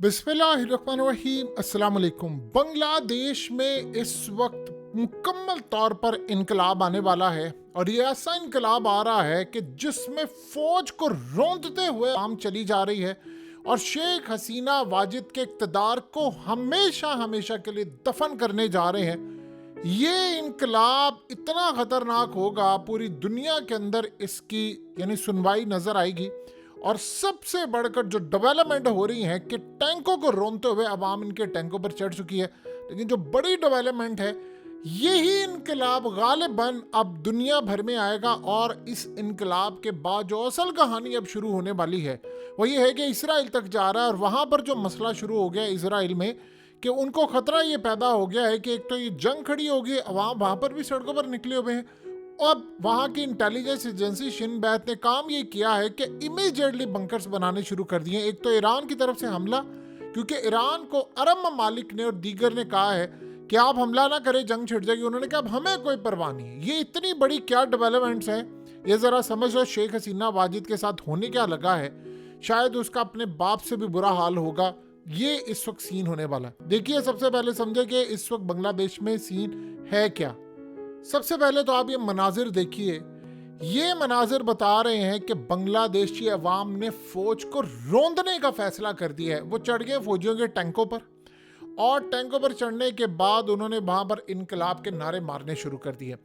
बिस्मिल्लाहिर्रहमानिर्रहीम। अस्सलाम वालेकुम। बांग्लादेश में इस वक्त मुकम्मल तौर पर इनकलाब आने वाला है और ये ऐसा इनकलाब आ रहा है कि जिसमें फौज को रौंदते हुए आम चली जा रही है और शेख हसीना वाजिद के इक़्तिदार को हमेशा हमेशा के लिए दफन करने जा रहे हैं। ये इनकलाब इतना ख़तरनाक होगा, पूरी दुनिया के अंदर इसकी सुनवाई नज़र आएगी। और सबसे बढ़कर जो डेवलपमेंट हो रही है कि टैंकों को रोनते हुए अवाम इनके टैंकों पर चढ़ चुकी है, लेकिन जो बड़ी डेवलपमेंट है, यही इनकलाब गालिबन अब दुनिया भर में आएगा। और इस इनकलाब के बाद जो असल कहानी अब शुरू होने वाली है वो ये है कि इसराइल तक जा रहा है। और वहाँ पर जो मसला शुरू हो गया इसराइल में कि उनको ख़तरा ये पैदा हो गया है कि एक तो ये जंग खड़ी होगी, अवाम वहाँ पर भी सड़कों पर निकले हुए हैं। अब वहाँ की इंटेलिजेंस एजेंसी शिन बैत ने काम ये किया है कि इमीडिएटली बंकर्स बनाने शुरू कर दिए। एक तो ईरान की तरफ से हमला, क्योंकि ईरान को अरब ममालिक ने और दीगर ने कहा है कि आप हमला ना करें, जंग छिड़ जाएगी। उन्होंने कहा अब हमें कोई परवाह नहीं है। ये इतनी बड़ी क्या डेवलपमेंट्स हैं, ये ज़रा समझ लो शेख हसीना वाजिद के साथ होने क्या लगा है। शायद उसका अपने बाप से भी बुरा हाल होगा। ये इस वक्त सीन होने वाला। देखिए, सबसे पहले समझे कि इस वक्त बांग्लादेश में सीन है क्या। सबसे पहले तो आप ये मनाजिर देखिए। ये मनाजिर बता रहे हैं कि बांग्लादेशी अवाम ने फौज को रौंदने का फैसला कर दिया है। वो चढ़ गए फौजियों के टैंकों पर और टैंकों पर चढ़ने के बाद उन्होंने वहाँ पर इनकलाब के नारे मारने शुरू कर दिए।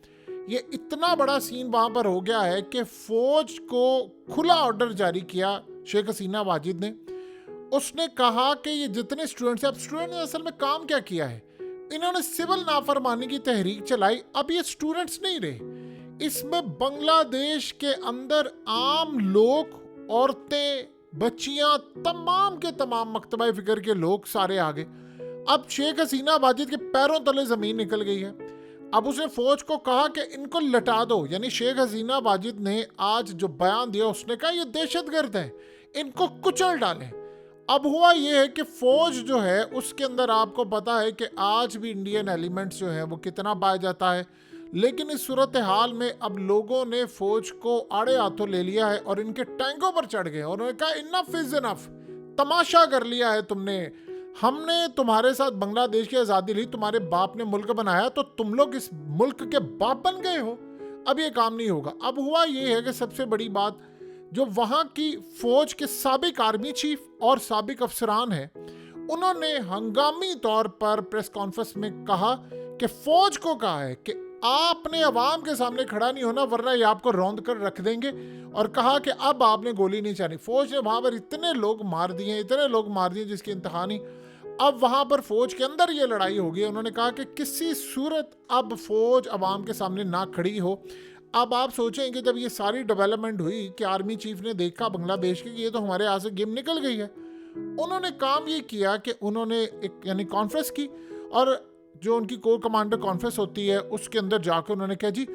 ये इतना बड़ा सीन वहाँ पर हो गया है कि फौज को खुला ऑर्डर जारी किया शेख हसीना वाजिद ने। उसने कहा कि ये जितने स्टूडेंट्स हैं, अब स्टूडेंट ने असल में काम क्या किया है, इन्होंने सिविल नाफरमानी की तहरीक चलाई। अब ये स्टूडेंट्स नहीं रहे, इसमें बांग्लादेश के अंदर आम लोग, औरतें, बच्चियां, तमाम के तमाम मकतबा फिक्र के लोग सारे आ गए। अब शेख हसीना वाजिद के पैरों तले जमीन निकल गई है। अब उसने फौज को कहा कि इनको लटा दो। यानी शेख हसीना वाजिद ने आज जो बयान दिया, उसने कहा ये दहशतगर्द हैं, इनको कुचल डालें। अब हुआ ये है कि फौज जो है उसके अंदर आपको पता है कि आज भी इंडियन एलिमेंट्स जो है वो कितना पाया जाता है, लेकिन इस सूरत हाल में अब लोगों ने फौज को आड़े हाथों ले लिया है और इनके टैंकों पर चढ़ गए और उन्होंने कहा इनफ इज इनफ, तमाशा कर लिया है तुमने। हमने तुम्हारे साथ बांग्लादेश की आज़ादी ली, तुम्हारे बाप ने मुल्क बनाया, तो तुम लोग इस मुल्क के बाप बन गए हो। अब ये काम नहीं होगा। अब हुआ ये है कि सबसे बड़ी बात, जो वहाँ की फौज के साबिक आर्मी चीफ और साबिक अफसरान हैं, उन्होंने हंगामी तौर पर प्रेस कॉन्फ्रेंस में कहा कि फौज को कहा है कि आपने अवाम के सामने खड़ा नहीं होना, वरना ये आपको रौंद कर रख देंगे। और कहा कि अब आपने गोली नहीं चलानी। फौज ने वहाँ पर इतने लोग मार दिए जिसकी इंतहा नहीं। अब वहाँ पर फौज के अंदर ये लड़ाई होगी। उन्होंने कहा कि किसी सूरत अब फौज अवाम के सामने ना खड़ी हो। अब आप सोचेंगे जब ये सारी डेवलपमेंट हुई कि आर्मी चीफ ने देखा बांग्लादेश की कि ये तो हमारे यहाँ से गेम निकल गई है, उन्होंने काम ये किया कि उन्होंने एक कॉन्फ्रेंस की और जो उनकी कोर कमांडर कॉन्फ्रेंस होती है उसके अंदर जाकर उन्होंने कहा जी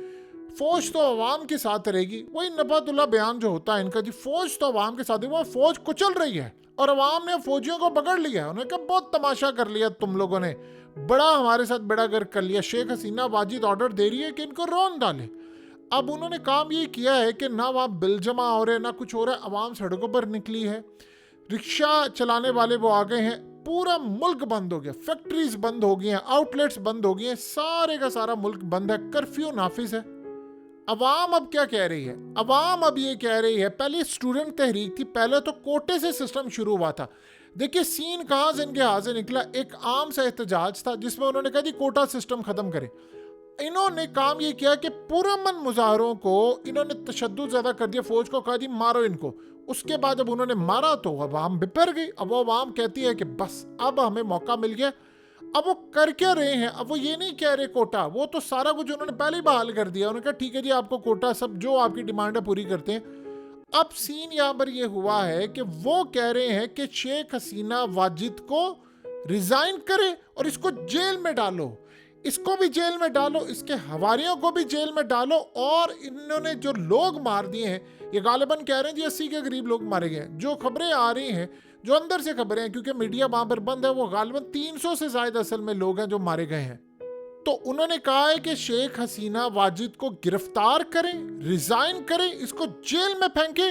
फौज तो अवाम के साथ रहेगी। वही नबातुल्ला बयान जो होता है इनका, जी फौज तो अवाम के साथ है, वो फौज कुचल रही है और अवाम ने फौजियों को पकड़ लिया। उन्होंने कहा बहुत तमाशा कर लिया तुम लोगों ने, बड़ा हमारे साथ बेड़ा गर्क कर लिया। शेख हसीना वाजिद ऑर्डर दे रही है कि इनको रौंद डाले। अब उन्होंने काम ये किया है कि ना वहाँ बिल जमा हो रहे, ना कुछ हो रहा है, अवाम सड़कों पर निकली है, रिक्शा चलाने वाले वो आ गए हैं, पूरा मुल्क बंद हो गया, फैक्ट्रीज बंद हो गई हैं, आउटलेट्स बंद हो गए हैं, सारे का सारा मुल्क बंद है, कर्फ्यू नाफिज है। अवाम अब क्या कह रही है? अवाम अब ये कह रही है, पहले स्टूडेंट तहरीक थी, पहले तो कोटे से सिस्टम शुरू हुआ था। देखिए सीन कहाँ से इनके हाथ से निकला। एक आम सा एहतजाज था जिसमें उन्होंने कहा जी कोटा सिस्टम खत्म करें। इन्होंने काम ये किया कि पुरअमन मुजाहरों को इन्होंने तशद्दुद ज़्यादा कर दिया, फौज को कहा जी मारो इनको। उसके बाद जब उन्होंने मारा तो अवाम बिपर गई। अब वो अवाम कहती है कि बस अब हमें मौका मिल गया। अब वो कर क्या रहे हैं? अब वो ये नहीं कह रहे कोटा, वो तो सारा कुछ उन्होंने पहले ही बहाल कर दिया। उन्होंने कहा ठीक है जी आपको कोटा, सब जो आपकी डिमांड है पूरी करते हैं। अब सीन यहाँ पर ये हुआ है कि वो कह रहे हैं कि शेख हसीना वाजिद को रिजाइन करे और इसको जेल में डालो, इसको भी जेल में डालो, इसके हवारियों को भी जेल में डालो। और इन्होंने जो लोग मार दिए हैं, ये गालिबन कह रहे हैं जी 80 के करीब लोग मारे गए हैं। जो खबरें आ रही हैं, जो अंदर से खबरें हैं, क्योंकि मीडिया वहां पर बंद है, वो गालिबन 300 से ज्यादा असल में लोग हैं जो मारे गए हैं। तो उन्होंने कहा है कि शेख हसीना वाजिद को गिरफ्तार करें, रिजाइन करें, इसको जेल में फेंके